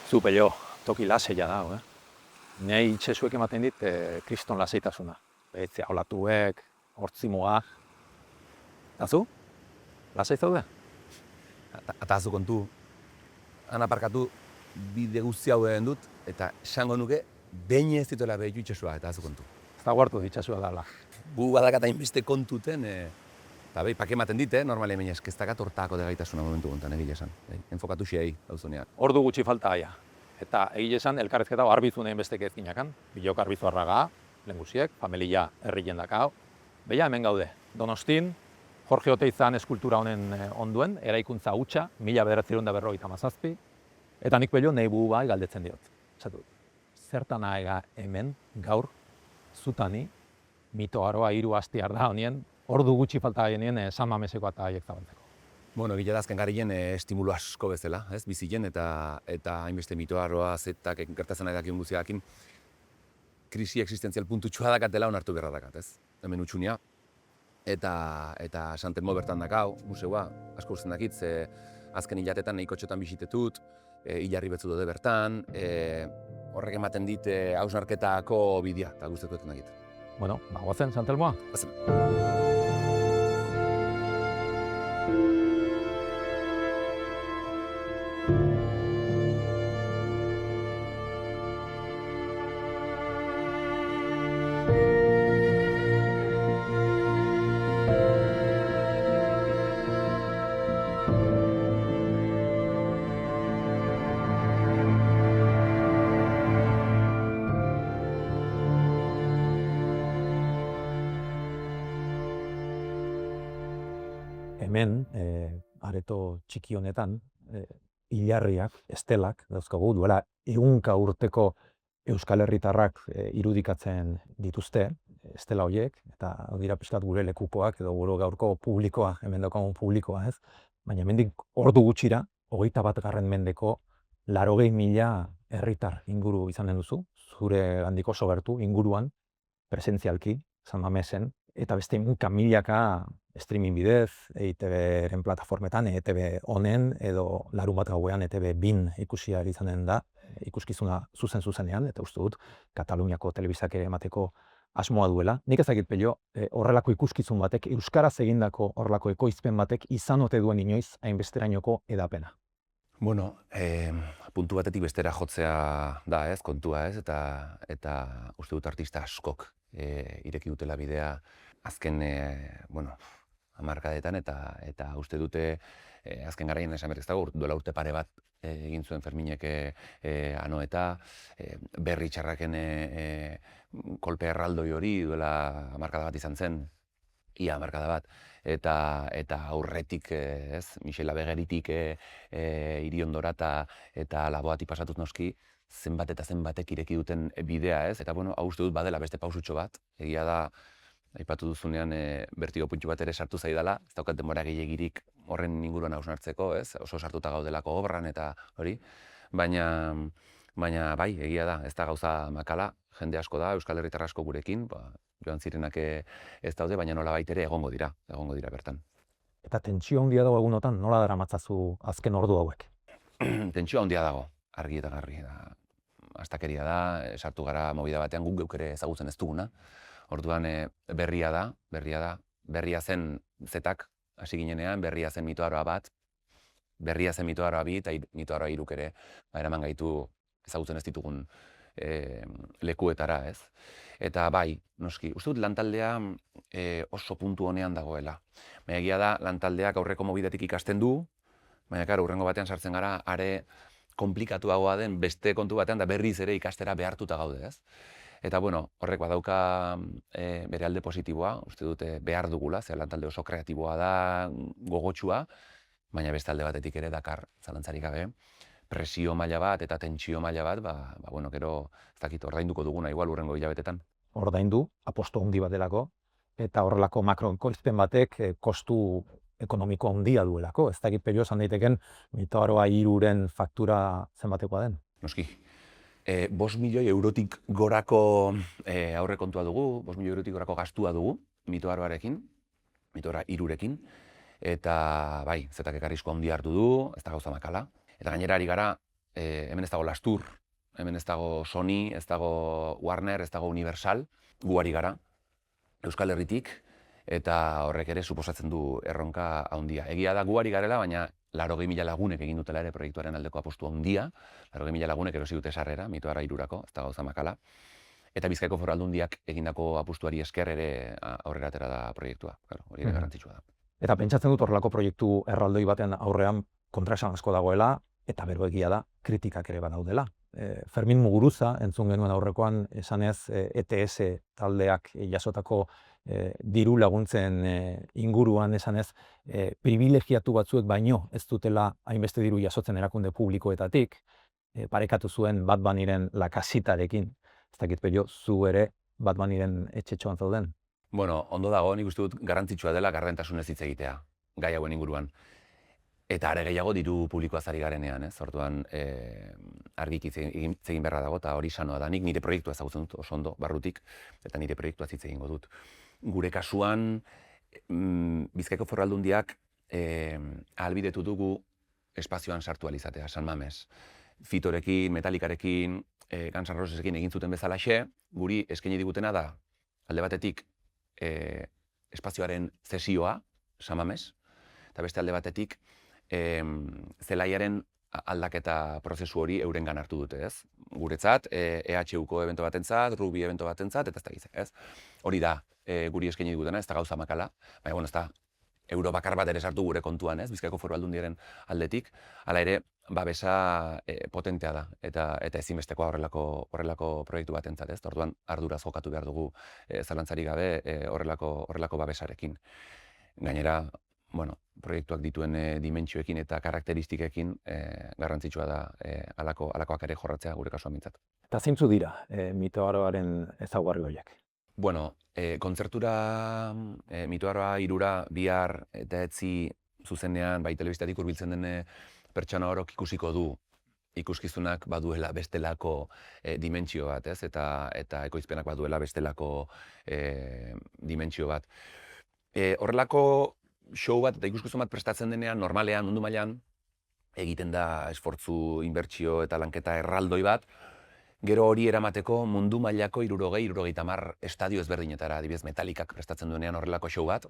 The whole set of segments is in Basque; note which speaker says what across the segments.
Speaker 1: Zu pello, toki laseia da, Nei itxesuek ematen dit kriston laseitasuna. Behitzea olatuek, hortzimoa. Eta zu? Lasai zaude?
Speaker 2: Atazu kontu, han aparkatu bide guzti hau egin dut, eta esango nuke, behin ez dituela behitu itxasua, eta azu kontu.
Speaker 1: Ez da guartu ditxasua dala.
Speaker 2: Gu badakat hainbeste kontuten, eta behi, pake ematen dit, normalien baina eskeztakat hortako degaitasuna momentu gontan, egile esan. Enfokatu xiei, dauzunean.
Speaker 1: Ordu gutxi falta gaia. Eta egile esan, elkarrezketa arbizu nahin bestek ezkinakan. Bilok arbizu arraga, lenguziek, familia herri jendakao. Beia hemen gaude, Donostin, Jorge Oteizan eskultura honen onduen, eraikuntza hutsa, 1957, eta nik pello nahi bai galdetzen diot. Esatu, zertan aega hemen, gaur, zutani, mito aroa 3 astiar da honien, ordu gutxi falta genien San Mameseko eta haiek zabaltzeko.
Speaker 2: Bueno, egile da azken garrien estimulu asko bezala, ez, bizien, eta hainbeste mitoarroa, zetak, gertatzen nahi dakien guztiakin, krisi existentzial puntutxua dakatela onartu beharra dakat, ez? Hemen utxunia, eta Santelmo bertan dakau, museua, asko usten dakit, ze azken hilatetan nahiko txotan bisitetut, hilarri betzu dode bertan, horrek ematen dit hausnarketako bidea, eta guztetuetan dakit.
Speaker 1: Bueno, goazen, Santelmoa?
Speaker 2: Bazen.
Speaker 1: Hemen, areto txiki honetan, hilarriak, estelak, dauzkagu, duela 100 urteko Euskal Herritarrak irudikatzen dituzte, estela horiek, eta dira pixkat gure lekukoak, edo gure gaurko publikoa, hemen daukagun publikoa, ez? Baina hemendik ordu gutxira, 21. mendeko 80.000 herritar inguru izanen duzu, zure handiko sobertu inguruan, presentzialki, San Mamesen, eta beste milaka streaming bidez, EITB-ren plataformetan, EITB honen, edo larunbat gauean EITB 2 ikusia izanen da, ikuskizuna zuzenean, eta uste dut, Kataluniako telebistak ere emateko asmoa duela. Nik ezagit pello, horrelako ikuskizun batek, euskaraz egindako horrelako ekoizpen batek izan ote duen inoiz hainbesterainoko edapena.
Speaker 2: Bueno, puntu batetik bestera jotzea da, ez, kontua, ez, eta uste dut artista askok ireki dutela bidea azken, hamarkadetan, eta uste dute azken garaien esan berriz dago, duela urte pare bat egin zuen Ferminek anoeta, berri txarraken kolpe erraldoi hori duela hamarkada bat izan zen, ia hamarkada bat, eta aurretik, ez, Michel Abegeritik Iriondora eta Laboati pasatuz noski, zenbat eta zenbatek ireki duten bidea, ez? Eta bueno, hau uste dut badela beste pausutxo bat, egia da, aipatu duzunean bertigo puntxu bat ere sartu zaidala, ez daukat denbora gehiegirik horren inguruan hausnartzeko, ez? Oso sartuta gaudelako obran eta hori, baina bai, egia da, ez da gauza makala, jende asko da, Euskal Herritar asko gurekin, joan zirenak ez daude, baina nola baitere egongo dira bertan.
Speaker 1: Eta tentsio handia dago egunotan, nola daramatzazu azken ordu hauek?
Speaker 2: Tentsio handia dago, argi eta garri. Astakeria da, sartu gara movida batean guk geuk ere ezagutzen ez duguna. Orduan berria zen zetak hasi ginenean, berria zen mitoaroa bat, berria zen mitoaroa bi, eta mitoaroa 3 ere eraman gaitu ezagutzen ez ditugun lekuetara, ez? Eta bai, noski, uste dut lantaldea oso puntu honean dagoela. Baina egia da, lantaldeak aurreko mobidatik ikasten du, baina karo, hurrengo batean sartzen gara, are komplikatuagoa den beste kontu batean, da berriz ere ikastera behartuta gaude, ez? Eta bueno, horrek badauka bere alde positiboa, uste dute behar dugula, ze lantalde oso kreatiboa da, gogotsua, baina beste alde batetik ere dakar, zalantzarik gabe, presio maila bat eta tentsio maila bat, bueno, gero, ez dakit, ordainduko duguna igual hurrengo hilabetetan.
Speaker 1: Ordaindu, aposto handi bat delako, eta horrelako makroekoizpen batek kostu ekonomiko handia duelako. Ez dakit pello esan daiteken mitoaroa 3-ren faktura zenbatekoa den.
Speaker 2: Noski. 5 milioi eurotik gorako aurrekontua dugu, 5 milioi eurotik gorako gastua dugu, mitoaroarekin, mitoara 3-rekin, eta bai, zetak ekarrizko handia hartu du, ez da gauza makala. Eta gainera ari gara, hemen ez dago Lastur, hemen ez dago Sony, ez dago Warner, ez dago Universal, gu ari gara, Euskal Herritik, eta horrek ere suposatzen du erronka handia. Egia da gu ari garela, baina 80.000 lagunek egin dutela ere proiektuaren aldeko apostu handia, 80.000 lagunek erosi dute sarrera, Mito Ara 3, ez da gauza makala, eta Bizkaiko Foru Aldundiak egindako apustuari esker ere aurrera atera da proiektua, hori ere garrantzitsua da.
Speaker 1: Eta pentsatzen dut horrelako proiektu erraldoi baten aurrean kontraesan asko dagoela, eta bero egia da, kritikak ere badaudela. Fermin Muguruza, entzun genuen aurrekoan, esanez ETS taldeak jasotako diru laguntzen inguruan esanez, privilegiatu batzuek baino ez dutela hainbeste diru jasotzen erakunde publikoetatik, parekatu zuen Bad Bunnyren La Casitarekin. Ez dakit Pello, zu ere Bad Bunnyren etxetxoan zauden?
Speaker 2: Bueno, ondo dago, nik uste dut garrantzitsua dela gardentasunez hitz egitea, gai hauen inguruan. Eta are gehiago diru publikoaz ari garenean, ez? Orduan, argiki hitz egin beharra dago, eta hori sanoa da. Nik nire proiektua ezagutzen dut, oso ondo, barrutik, eta nire proiektua hitz egingo dut. Gure kasuan, Bizkaiko Foru Aldundiak ahalbidetu dugu espazioan sartu alizatea, San Mames. Fitorekin, Metallicarekin, Guns N' Rosesekin egin zuten bezalaxe, guri eskaini digutena da, alde batetik, espazioaren zesioa, San Mames, eta beste alde batetik, zelaiaren aldaketa prozesu hori eurengan hartu dute, ez? Guretzat, EHUko evento batentzat, Ruby evento batentzat, eta ez da gizak, ez? Hori da, guri eskaini digutena, ez da gauza makala, baina, bueno, ez da, euro bakar bat ere sartu gure kontuan, ez? Bizkaiko Foru Aldundiaren aldetik, hala ere, babesa potentea da, eta ezinbestekoa horrelako proiektu batentzat, ez? Orduan, arduraz jokatu behar dugu zalantzarik gabe horrelako babesarekin. Gainera, bueno, proiektuak dituen dimentsioekin eta karakteristikekin garrantzitsua da halakoak ere jorratzea gure kasuan mintzat.
Speaker 1: Eta zeintzu dira Mito Aroaren ezaugarri horiek?
Speaker 2: Bueno, kontzertura Mito Aroa 3 bihar eta etzi zuzenean, bai telebistatik hurbiltzen den pertsona orok ikusiko du ikuskizunak baduela bestelako dimentsio bat, ez? Eta ekoizpenak baduela bestelako dimentsio bat. Horrelako show bat eta ikuskizun bat prestatzen denean, normalean, mundu mailan, egiten da esfortzu, inbertsio eta lanketa erraldoi bat, gero hori eramateko mundu mailako 60-70 estadio ezberdinetara, adibidez Metallicak prestatzen duenean horrelako show bat,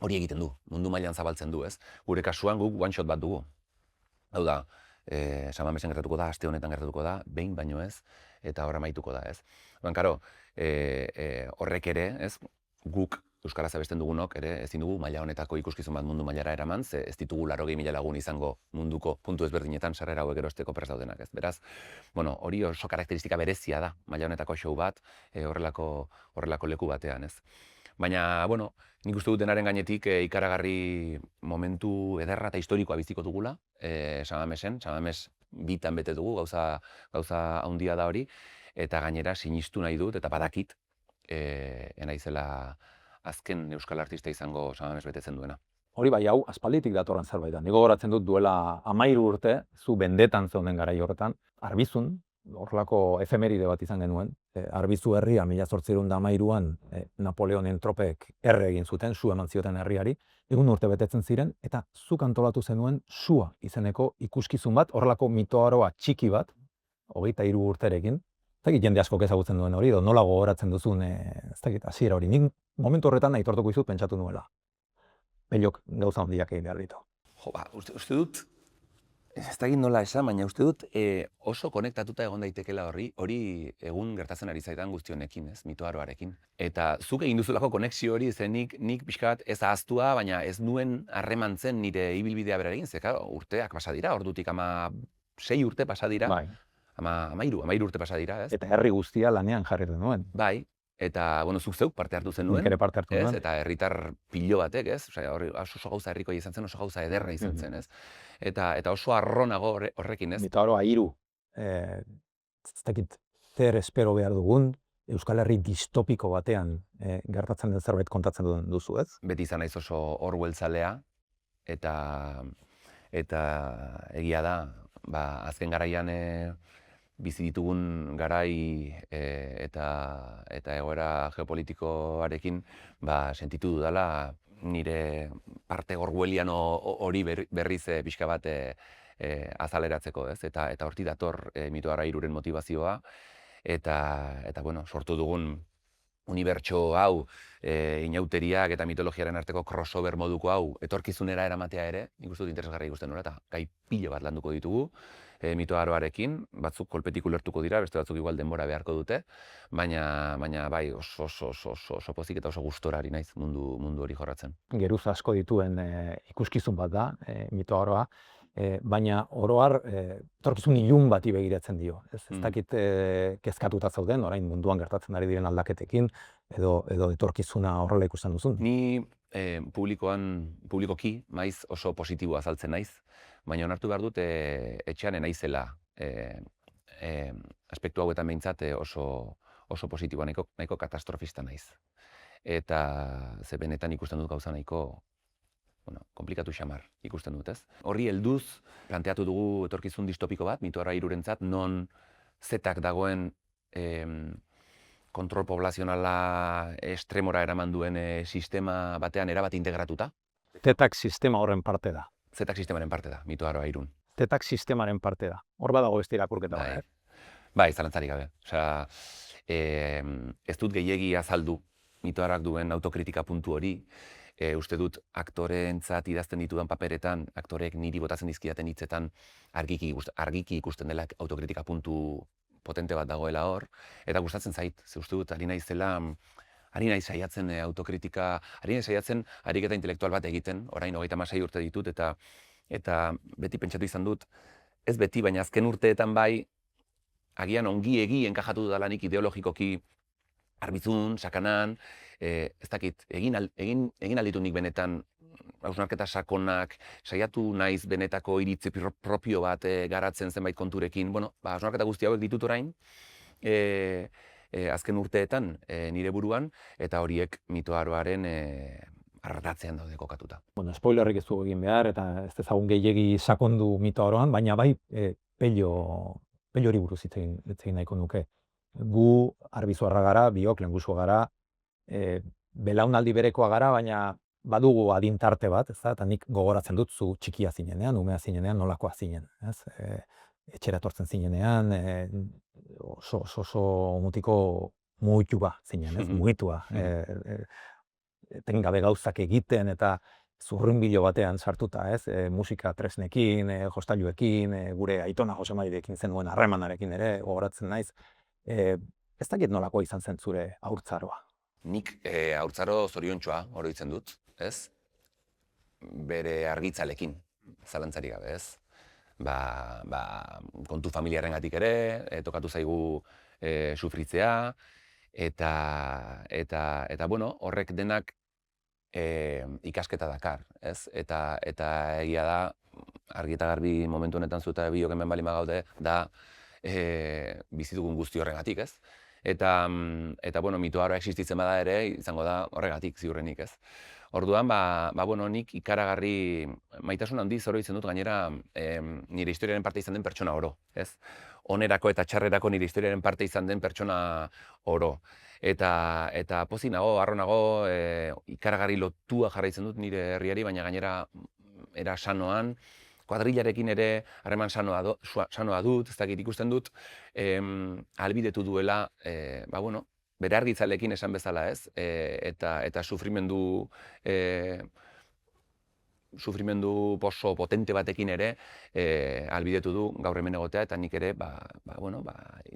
Speaker 2: hori egiten du, mundu mailan zabaltzen du, ez? Gure kasuan guk one shot bat dugu. Hau da, San Mamesen gertatuko da, aste honetan gertatuko da, behin baino ez, eta horra amaituko da, ez? Karo, horrek ere, ez? Guk euskaraz abesten dugunok ere ezin dugu maila honetako ikuskizun bat mundu mailara eraman, ze ez ditugu 80.000 lagun izango munduko puntu ezberdinetan sarrera hauek erosteko prest daudenak, ez? Beraz, bueno, hori oso karakteristika berezia da maila honetako show bat horrelako leku batean, ez? Baina, bueno, nik uste dut denaren gainetik ikaragarri momentu ederra eta historikoa biziko dugula San Mamesen, San Mames bitan bete dugu, gauza handia da hori, eta gainera sinistu nahi dut eta badakit naizela azken euskal artista izango San Mames betetzen duena.
Speaker 1: Hori bai, hau aspalditik datorren zerbait da. Nik gogoratzen dut duela 13 urte, zu bendetan zeunden garai horretan, Arbizun, horrelako efemeride bat izan genuen. Arbizu herria 1813an Napoleonen tropek erre egin zuten, su eman zioten herriari, egun urte betetzen ziren, eta zuk antolatu zenuen Sua izeneko ikuskizun bat, horrelako Mito Aroa txiki bat, 23 urterekin. Ez dakit jende askok ezagutzen duen hori, edo nola gogoratzen duzun, ez dakit, hasiera hori. Nik momentu horretan aitortuko dizut pentsatu nuela. Pelok gauza handiak egin behar ditu.
Speaker 2: Jo, ba, uste dut, ez dakit nola esan, baina uste dut oso konektatuta egon daitekela hori egun gertatzen ari zaidan guztionekin, ez, Mito Aroarekin. Eta zuk egin duzulako konexio hori, zen nik pixka bat ez ahaztua, baina ez nuen harremantzen nire ibilbidea berarekin, ze, urteak pasa dira, ordutik 6 urte pasa dira.
Speaker 1: Bai.
Speaker 2: 13 urte pasa dira, ez?
Speaker 1: Eta herri guztia lanean jarri nuen.
Speaker 2: Bai, eta, bueno, zuk zeuk parte hartu zenuen.
Speaker 1: Nik ere parte hartu nuen.
Speaker 2: Eta herritar pilo batek, ez? Osea, oso gauza herrikoia izan zen, oso gauza ederra izan zen, ez? Eta oso arronago horrekin, ez?
Speaker 1: Mito Aroa 3, ez dakit zer espero behar dugun, Euskal Herri distopiko batean gertatzen den zerbait kontatzen duzu, ez?
Speaker 2: Beti izan naiz oso Orwell-zalea, eta egia da, azken garaian bizi ditugun garai eta egoera geopolitikoarekin sentitu dudala nire parte orwelliano hori berriz pixka bat azaleratzeko, ez? Eta hortik dator Mito Ara Hiruren motivazioa, eta bueno, sortu dugun unibertso hau, inauteriak eta mitologiaren arteko crossover moduko hau, etorkizunera eramatea ere, nik uste dut interesgarria ikusten duela, eta gai pilo bat landuko ditugu, Mito Aroarekin, batzuk kolpetik ulertuko dira, beste batzuk igual denbora beharko dute, baina bai oso pozik eta oso gustora ari naiz mundu hori jorratzen.
Speaker 1: Geruz asko dituen ikuskizun bat da, Mito Aroa, baina oro har etorkizun ilun bati begiratzen dio. Ez dakit kezkatuta zauden, orain munduan gertatzen ari diren aldaketekin, edo etorkizuna horrela ikusten duzun.
Speaker 2: Ni publikoki maiz oso positibo azaltzen naiz, baina onartu behar dut etxean naizela aspektu hauetan behintzat oso positiboa, nahiko katastrofista naiz. Eta ze benetan ikusten dut gauza nahiko komplikatu xamar ikusten dut, ez? Horri helduz, planteatu dugu etorkizun distopiko bat, Mito Ara Hirurentzat, non zetak dagoen kontrol poblazionala estremora eraman duen sistema batean erabat integratuta.
Speaker 1: Zetak sistema horren parte da.
Speaker 2: Zetak sistemaren parte da, Mito Ara Hirun.
Speaker 1: Zetak sistemaren parte da. Hor badago beste irakurketa bat.
Speaker 2: Bai, zalantzarik gabe. Osea, ez dut gehiegi azaldu Mito Arak duen autokritika puntu hori. Uste dut aktoreentzat idazten ditudan paperetan, aktoreek niri botatzen dizkidaten hitzetan argiki ikusten dela autokritika puntu potente bat dagoela hor, eta gustatzen zait, ze uste dut ari naiz saiatzen autokritika, ari naiz saiatzen ariketa intelektual bat egiten, orain 36 urte ditut, eta beti pentsatu izan dut, ez beti, baina azken urteetan bai, agian ongi enkajatu dudalanik ideologikoki arbizun, sakanan, ez dakit, egin alditu nik benetan hausnarketa sakonak, saiatu naiz benetako iritzi propio bat garatzen zenbait konturekin, hausnarketa guzti hauek ditut orain, azken urteetan nire buruan, eta horiek Mito Aroaren ardatzean daude kokatuta.
Speaker 1: Spoilerrik ez dugu egin behar, eta ez dezagun gehiegi sakondu Mito Aroan, baina bai pelori buruz hitz egin nahiko nuke. Gu arbizuarra gara, biok lehengusu gara, belaunaldi berekoa gara, baina badugu adintarte bat, eta nik gogoratzen dut zu txikia zinenean, umea zinenean, nolakoa zinen. Etxera etortzen zinenean, oso mutiko mugitua zinen, mugitua. Etengabe gauzak egiten eta zurrunbilo batean sartuta, musika tresnekin, jostailuekin, gure aitona Josemairekin zenuen harremanarekin ere gogoratzen naiz. Ez dakit nolakoa izan zen zure haurtzaroa?
Speaker 2: Nik haurtzaro zoriontsua oroitzen dut, ez? Bere argitzalekin, zalantzarik gabe, ez? Kontu familiarengatik ere, tokatu zaigu sufritzea, eta horrek denak ikasketa dakar, ez? Eta egia da, argi eta garbi momentu honetan zuta biok hemen bali magaude, da bizitugun guzti horregatik, ez? Eta Mito Aroa existitzen bada ere, izango da horregatik ziurrenik, ez? Orduan, nik ikaragarri maitasun handiz oroitzen dut gainera nire historiaren parte izan den pertsona oro, ez? Onerako eta txarrerako nire historiaren parte izan den pertsona oro. Eta pozik nago, harro nago, ikaragarri lotua jarraitzen dut nire herriari, baina gainera era sanoan, kuadrillarekin ere harreman sanoa dut, ez dakit ikusten dut, ahalbidetu duela, bere argitzalekin esan bezala, ez? Eta sufrimendu oso potente batekin ere ahalbidetu du gaur hemen egotea, eta nik ere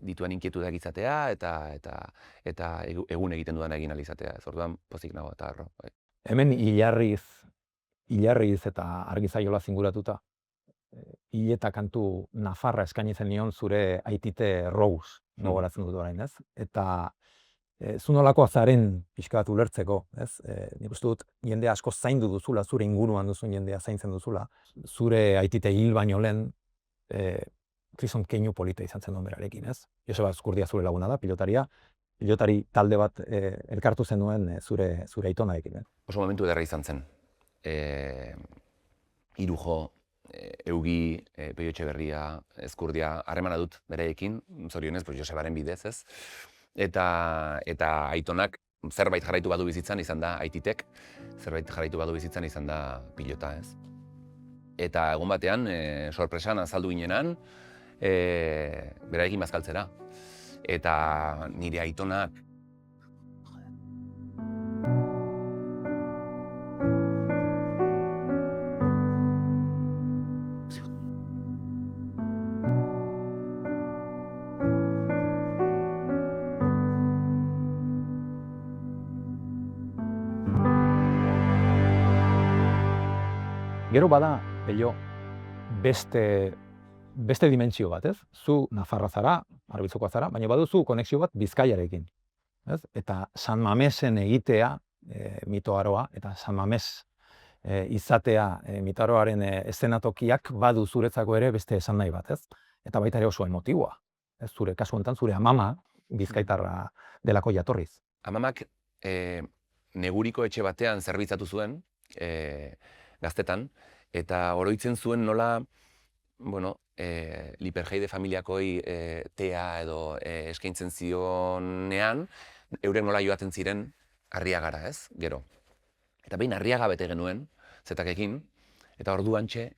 Speaker 2: dituen inkietudak izatea eta egun egiten dudan egin ahal izatea. Orduan pozik nago eta harro.
Speaker 1: Hemen hilarriz eta argizaiola zinguratuta, hil eta kantu nafarra eskaini zenion zure aitite Rose, gogoratzen dut orain, ez? Eta zu nolakoa zaren pixka bat ulertzeko, ez? Nik uste dut jende asko zaindu duzula, zure inguruan duzun jendea zaintzen duzula, zure aitite hil baino lehen gizon keinu polita izan zen berarekin, ez? Joseba Azkurdia zure laguna da, pilotari talde bat elkartu zenuen zure aitonarekin.
Speaker 2: Oso momentu ederra izan zen. Irujo, Eugi, Peio Etxeberria, Ezkurdia, harremana dut bereekin, zorionez, Josebaren bidez, ez? Eta aitonak zerbait jarraitu badu bizitzan izan da aititek, zerbait jarraitu badu bizitzan izan da pilota, ez? Eta egun batean, sorpresan azaldu ginenan, berarekin bazkaltzera. Eta nire aitonak
Speaker 1: Gero bada, Pello, beste dimentsio bat, ez? Zu Nafarra zara, Arbitzokoa zara, baina baduzu konexio bat Bizkaiarekin, ez? Eta San Mamesen egitea, mitoaroa, eta San Mames izatea mitoaroaren eszenatokiak badu zuretzako ere beste esan nahi bat, ez? Eta baita ere oso emotiboa, ez? Zure kasu honetan zure amama Bizkaitarra delako jatorriz.
Speaker 2: amamak neguriko etxe batean zerbitzatu zuen, gaztetan, eta oroitzen zuen nola, bueno, Liperjeide familiakoi tea edo eskaintzen zionean, eurek nola joaten ziren Arriagara, ez? Gero. Eta behin Arriaga bete genuen, zetakekin, eta orduantxe,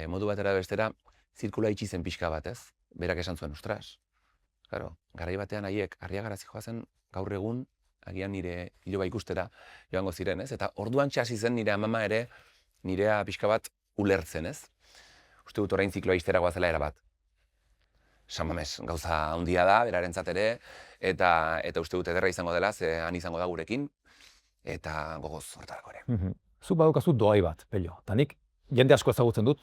Speaker 2: modu batera bestera, zirkula itxi zen pixka bat, ez? Berak esan zuen, ostras, claro, garai batean haiek Arriagara zijoazen gaur egun, agian nire iloba ikustera joango ziren, ez? Eta orduantxe hasi zen nire amama ere, nirea pixka bat ulertzen, ez? Uste dut orain zikloa iztera goazela erabat. San Mames gauza handia da, berarentzat ere, eta uste dut ederra izango dela, ze han izango da gurekin, eta gogoz hortarako ere.
Speaker 1: Zu badukazu doai bat, Pello. Eta nik jende asko ezagutzen dut,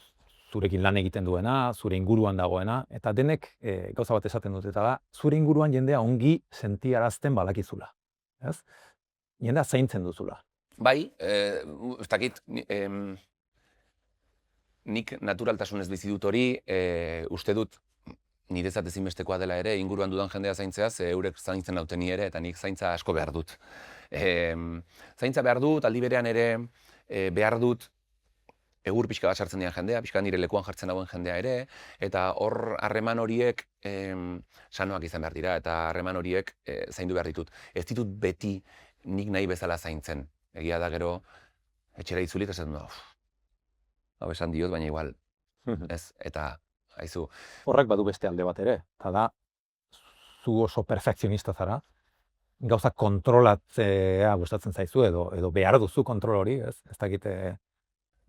Speaker 1: zurekin lan egiten duena, zure inguruan dagoena, eta denek gauza bat esaten dut, eta da, zure inguruan jendea ongi sentiarazten balakizula. Ez? Jendea zaintzen duzula.
Speaker 2: Bai, ez dakit, nik naturaltasunez bizi dut hori, uste dut niretzat ezinbestekoa dela ere, inguruan dudan jendea zaintzea, ze eurek zaintzen nauten ni ere, eta nik zaintza asko behar dut. Zaintza behar dut, aldi berean ere behar dut egur pixka bat sartzen dian jendea, pixka nire lekuan jartzen dagoen jendea ere, eta hor harreman horiek sanoak izan behar dira, eta harreman horiek zaindu behar ditut. Ez ditut beti nik nahi bezala zaintzen. Egia da gero, etxera itzulik, esaten du, hau esan diot, baina igual, ez, eta haizu.
Speaker 1: Horrek badu beste alde bat ere, eta da, zu oso perfekzionista zara, gauza kontrolatzea gustatzen zaizu, edo behar duzu kontrol hori, ez dakite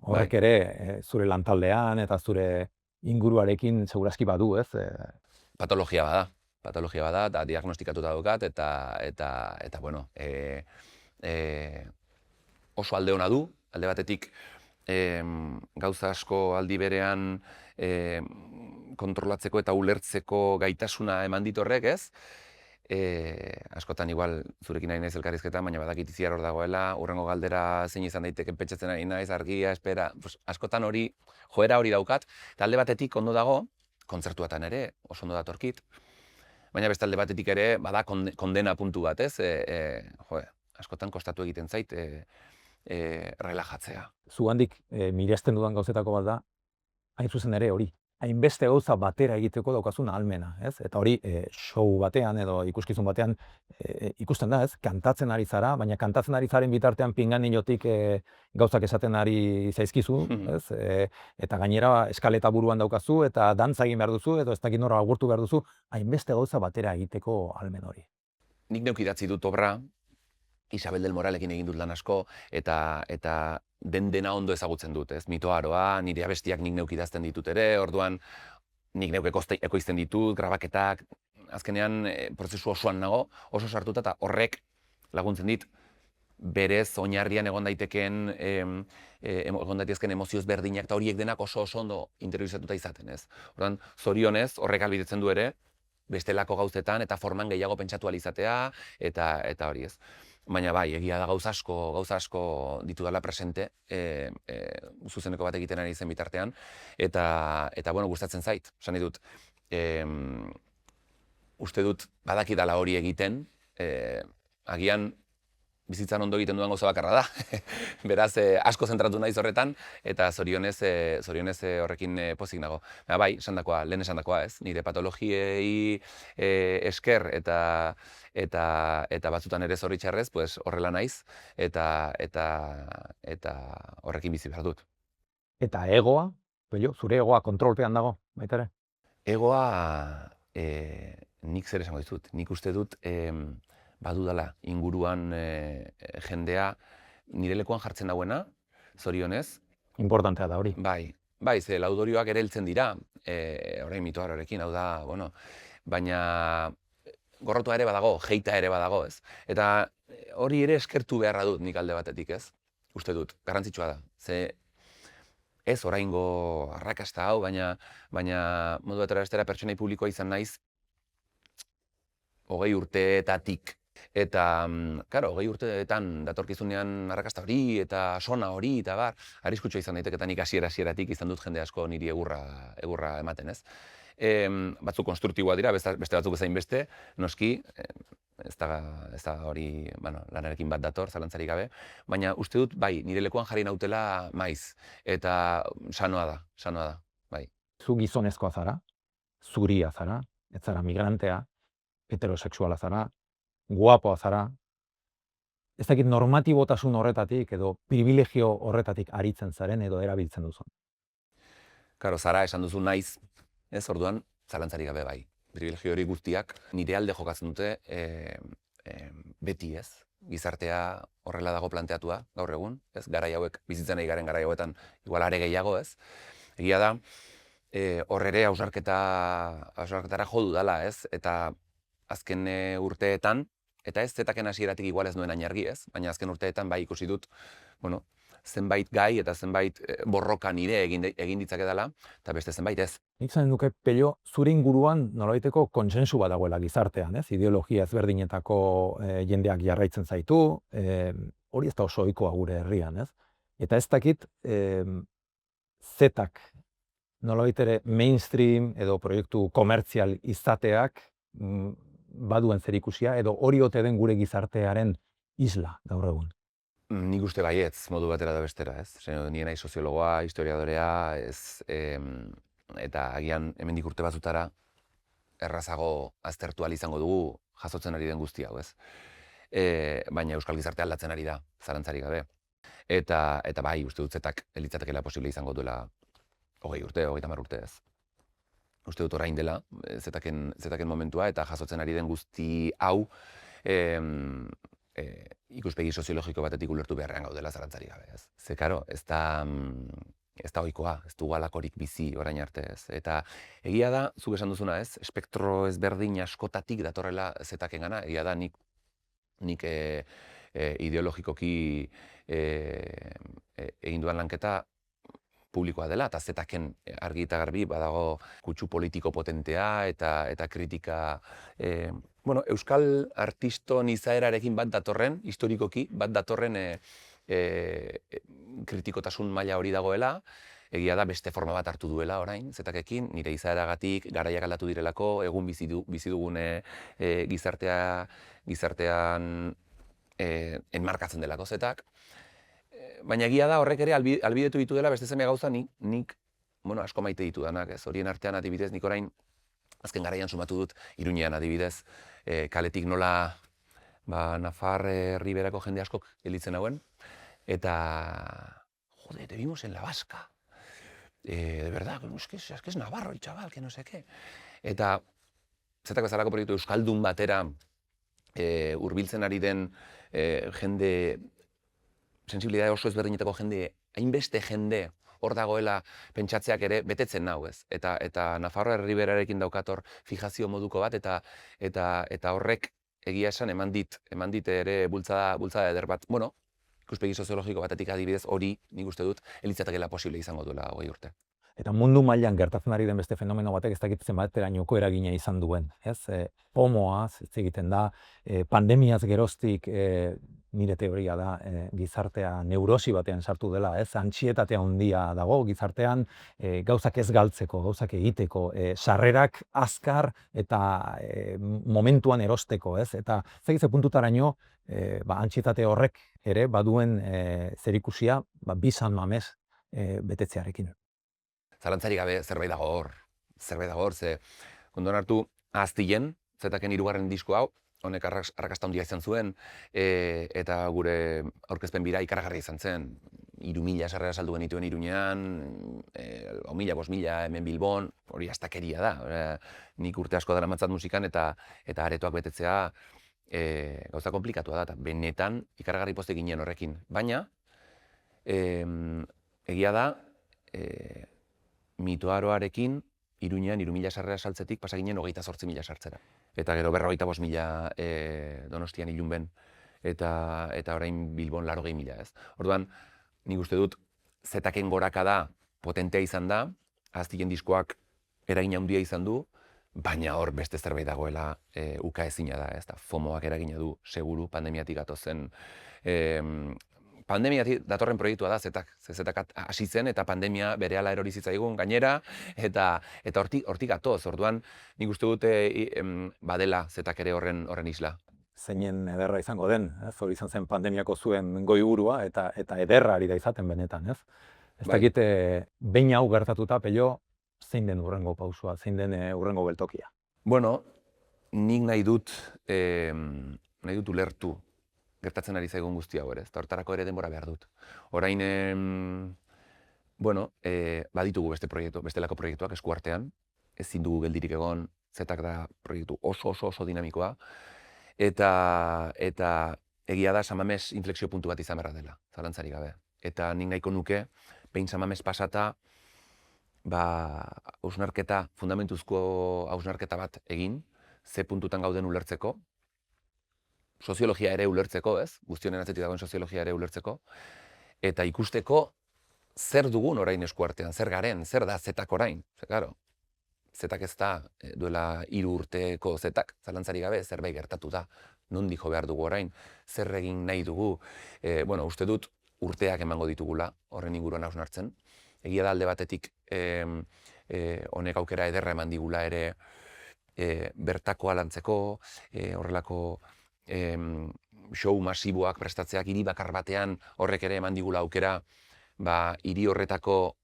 Speaker 1: horrek ere zure lantaldean eta zure inguruarekin segurazki badu, ez?
Speaker 2: Patologia bada, eta diagnostikatuta daukat, eta bueno, oso alde ona du, alde batetik gauza asko aldi berean kontrolatzeko eta ulertzeko gaitasuna eman dit horrek, ez? Askotan igual zurekin nahi naiz elkarrizketan, baina badakit iziar hor dagoela, hurrengo galdera zein izan daiteke pentsatzen ari naiz, argia, espera, askotan hori, joera hori daukat, eta alde batetik ondo dago, kontzertuatan ere, oso ondo datorkit, baina beste alde batetik ere, bada kondena puntu bat, ez? Askotan kostatu egiten zait, relajatzea.
Speaker 1: Zu handik miresten dudan gauzetako bat da, hain zuzen ere hori. Hainbeste gauza batera egiteko daukazun ahalmena, ez? Eta hori show batean edo ikuskizun batean ikusten da, ez? Kantatzen ari zara, baina kantatzen ari zaren bitartean pinganinotik gauzak esaten ari zaizkizu, ez? Eta gainera eskaleta buruan daukazu eta dantza egin behar duzu edo ez dakit nora agurtu behar duzu, hainbeste gauza batera egiteko ahalmen hori.
Speaker 2: Nik neuk idatzi dut obra, Isabel del Moralekin egin dut lan asko, eta dena ondo ezagutzen dut, ez? Mitoaroa, nire abestiak nik neuk idazten ditut ere, orduan nik neuk ekoizten ditut, grabaketak, azkenean prozesu osoan nago, oso sartuta, eta horrek laguntzen dit, berez oinarrian egon daitezken emozioz berdinak, eta horiek denak oso ondo interiorizatuta izaten, ez? Orduan, zorionez, horrek ahalbidetzen du ere, bestelako gauzetan eta forman gehiago pentsatu ahal izatea, eta hori, ez? Baina bai, egia da gauza asko ditudala presente, zuzeneko bat egiten ari zen bitartean, eta bueno, gustatzen zait, esan dut, uste dut badakidala hori egiten, agian bizitzan ondo egiten dudan gauza bakarra da, beraz asko zentratu naiz horretan, eta zorionez horrekin pozik nago. Bai, lehen esandakoa, ez? Nire patologiei esker eta batzutan ere zoritxarrez, horrela naiz, eta horrekin bizi behar dut.
Speaker 1: Eta egoa, Pello, zure egoa kontrolpean dago, baita ere?
Speaker 2: Egoa, nik zer esango dizut, nik uste dut badudala inguruan jendea nire lekuan jartzen dauena, zorionez,
Speaker 1: Importantea da hori.
Speaker 2: bai, ze laudorioak ere heltzen dira, orain mitoarorekin, hau da, bueno, baina gorrotua ere badago, jeita ere badago, ez? Eta hori ere eskertu beharra dut nik alde batetik, ez? Uste dut, garrantzitsua da. Ze ez oraingo arrakasta hau, baina modu batera bestera pertsonai publikoa izan naiz 20 urteetatik. Eta, claro, 20 urteetan datorkizunean arrakasta hori eta sona hori eta bar, arriskutsua izan daiteke eta nik hasieratik izan dut jende asko niri egurra ematen, ez? Batzuk konstruktiboa dira, beste batzuk bezain beste, noski, ez da hori, bueno, lanarekin bat dator, zalantzarik gabe, baina uste dut, bai, nire lekuan jarri nautela maiz, eta sanoa da, bai.
Speaker 1: Zu gizonezkoa zara, zuria zara, ez zara migrantea, heterosexuala zara, guapoa zara, ez dakit normatibotasun horretatik edo privilegio horretatik aritzen zaren edo erabiltzen duzun.
Speaker 2: Karo, zara esan duzu naiz, ez orduan, zalantzarik gabe bai. Privilegio hori guztiak nire alde jokatzen dute beti, ez? Gizartea horrela dago planteatua gaur egun, ez? Garai hauek, bizitzen ari garen garai hauetan, igual are gehiago, ez? Egia da, hor ere hausnarketara jo dudala, ez? Eta azken urteetan, eta ez zetaken hasieratik igual ez nuen hain argi, ez? Baina azken urteetan bai ikusi dut, bueno, zenbait gai eta zenbait borroka nire egin ditzakedala, eta beste zenbait ez.
Speaker 1: Nik zanen duke, Pello, zure inguruan nolabaiteko kontsensu bat dagoela gizartean, ez? Ideologia ezberdinetako jendeak jarraitzen zaitu, hori ez da oso ohikoa gure herrian, ez? Eta ez dakit, zetak nolabait ere mainstream edo proiektu komertzial izateak baduen zerikusia, edo hori ote den gure gizartearen isla gaur egun.
Speaker 2: Nik uste baietz, modu batera da bestera, ez? Ni naiz soziologoa, historiadorea, ez, eta agian hemendik urte batzutara errazago aztertu ahal izango dugu jasotzen ari den guzti hau, ez? Baina euskal gizartea aldatzen ari da, zalantzarik gabe. Eta bai, uste dut zetak elitzatekeela posible izango duela 20 urte, 30 urte, ez? Uste dut orain dela, zetaken momentua, eta jasotzen ari den guzti hau ikuspegi soziologiko batetik ulertu beharrean gaudela zalantzarik gabe, ez? Ze, karo, ez da ohikoa, ez du halakorik bizi orain arte, ez? Eta egia da, zuk esan duzuna, ez? Espektro ezberdin askotatik datorrela zetakengana, egia da nik ideologikoki egin duan lanketa publikoa dela, eta zetaken argi eta garbi badago kutsu politiko potentea eta kritika, bueno, euskal artiston izaerarekin bat datorren, historikoki, bat datorren kritikotasun maila hori dagoela, egia da beste forma bat hartu duela orain, zetakekin, nire izaeragatik, garaiak aldatu direlako, egun bizi dugun gizartean enmarkatzen delako zetak. Baina egia da horrek ere albidetu ditu dela beste zeme gauza nik bueno, asko maite ditu danak, ez? Horien artean adibidez, nik orain azken garaian sumatu dut Iruñean adibidez, kaletik nola Nafar Riberako jende askok gelditzen hauen, eta jode, te vimos en la vasca. De verdad, es que es navarro el chaval, que no sé qué. Eta zetak bezalako proiektu euskaldun batera hurbiltzen ari den jende sensibilidade oso ezberdinetako jende, hainbeste jende hor dagoela pentsatzeak ere betetzen nau, ez? Eta Nafarroa Riberarekin daukator fijazio moduko bat, eta horrek egia esan eman dit ere bultzada eder bat. Bueno, ikuspegi soziologiko batetik adibidez hori, nik uste dut, elitzatekeela posible izango duela 20 urte.
Speaker 1: Eta mundu mailan gertatzen ari den beste fenomeno batek ez dakit zenbaterainoko eragina izan duen, ez? Pomoaz hitz egiten da, pandemiaz geroztik nire teoria da gizartea neurosi batean sartu dela, ez? Antsietatea handia dago gizartean, gauzak ez galtzeko, gauzak egiteko, sarrerak azkar eta momentuan erosteko, ez? Eta ez dakit ze puntutaraino antsietate horrek ere baduen zerikusia bi San Mames betetzearekin.
Speaker 2: Zalantzari gabe zerbait dago hor, ze kontuan hartu Ahaztilen, zetaken 3. disko hau, honek arrakasta handia izan zuen, eta gure aurkezpen bira ikaragarria izan zen. 3.000 sarrera saldu genituen Iruñean, 4.000, 5.000 hemen Bilbon, hori astakeria da. Nik urte asko daramatzat musikan eta aretoak betetzea gauza komplikatua da, eta benetan ikaragarri pozik ginen horrekin. Baina, egia da, Mitoaroarekin Iruñean 3.000 sarrera saltzetik pasa ginen 28.000 sartzera. Eta gero 45.000 Donostian Ilunben, eta orain Bilbon 80.000, ez? Orduan, nik uste dut, zetaken gorakada potentea izan da, ahaztien diskoak eragin handia izan du, baina hor beste zerbait dagoela ukaezina da, ez da, FOMOak eragina du, seguru, pandemiatik gatozen. Pandemiatik datorren proiektua da zetak hasi zen eta pandemia berehala erori zitzaigun gainera, eta hortik gatoz, orduan nik uste dut badela zetak ere horren isla.
Speaker 1: Zeinen ederra izango den, ez? Hori izan zen pandemiako zuen goiburua eta ederra ari da izaten benetan, ez? Ez dakit, behin hau gertatuta, Pello, zein den hurrengo pausua, zein den hurrengo geltokia?
Speaker 2: Bueno, nik nahi dut ulertu gertatzen ari zaigun guzti hau ere, eta hortarako ere denbora behar dut. Orain, baditugu bestelako proiektuak eskuartean, ezin dugu geldirik egon, zetak da proiektu oso dinamikoa, eta egia da San-Mames inflexio puntu bat izan behar dela, zalantzarik gabe. Eta nik nahiko nuke, behin San-Mames pasata, fundamentuzko hausnarketa bat egin, ze puntutan gauden ulertzeko, soziologia ere ulertzeko, ez? Guztionen atzetik dagoen soziologia ere ulertzeko, eta ikusteko zer dugun orain eskuartean, zer garen, zer da zetak orain. Claro, zetak ez da duela 3 urteko zetak, zalantzarik gabe, zerbait gertatu da, nondik jo behar dugu orain, zer egin nahi dugu. Uste dut urteak emango ditugula horren inguruan hausnartzen. Egia da alde batetik honek aukera ederra eman digula ere bertakoa lantzeko, horrelako show masiboak prestatzeak hiri bakar batean horrek ere eman digula aukera hiri horretako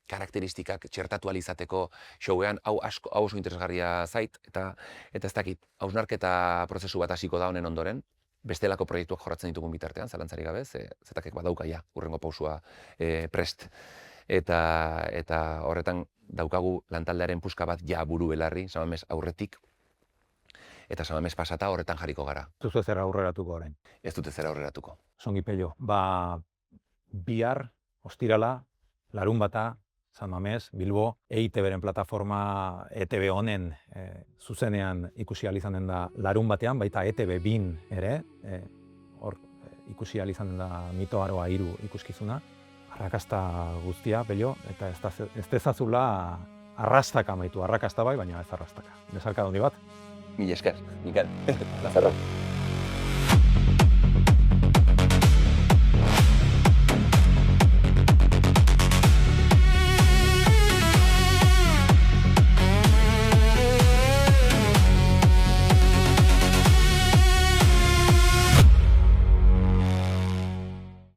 Speaker 2: karakteristikak txertatu alizateko showean, hau oso interesgarria zait, eta ez dakit, hausnarketa prozesu bat hasiko da honen ondoren, bestelako proiektuak jorratzen ditugun bitartean, zalantzarik gabe, zetakek badauka ja, hurrengo pausua prest. Eta horretan daukagu lantaldearen puska bat ja buru belarri, San-Mames aurretik, eta San-Mames pasata horretan jarriko gara.
Speaker 1: Ez duzu ezer aurreratuko orain?
Speaker 2: Ez dut ezer aurreratuko.
Speaker 1: Songi, Pello, bihar, ostirala, larunbata, San-Mames, Bilbo, EITB-ren plataforma ETB honen zuzenean ikusi ahal izanen da larunbatean, baita ETB bin ere, hor ikusi ahal izanen da Mitoaroa 3 ikuskizuna. Arrakasta guztia, Pello, eta ez dezazula arrastaka amaitu, arrakasta bai, baina ez arrastaka. Besarka handi bat?
Speaker 2: Mila esker, Mikel. Lazarra.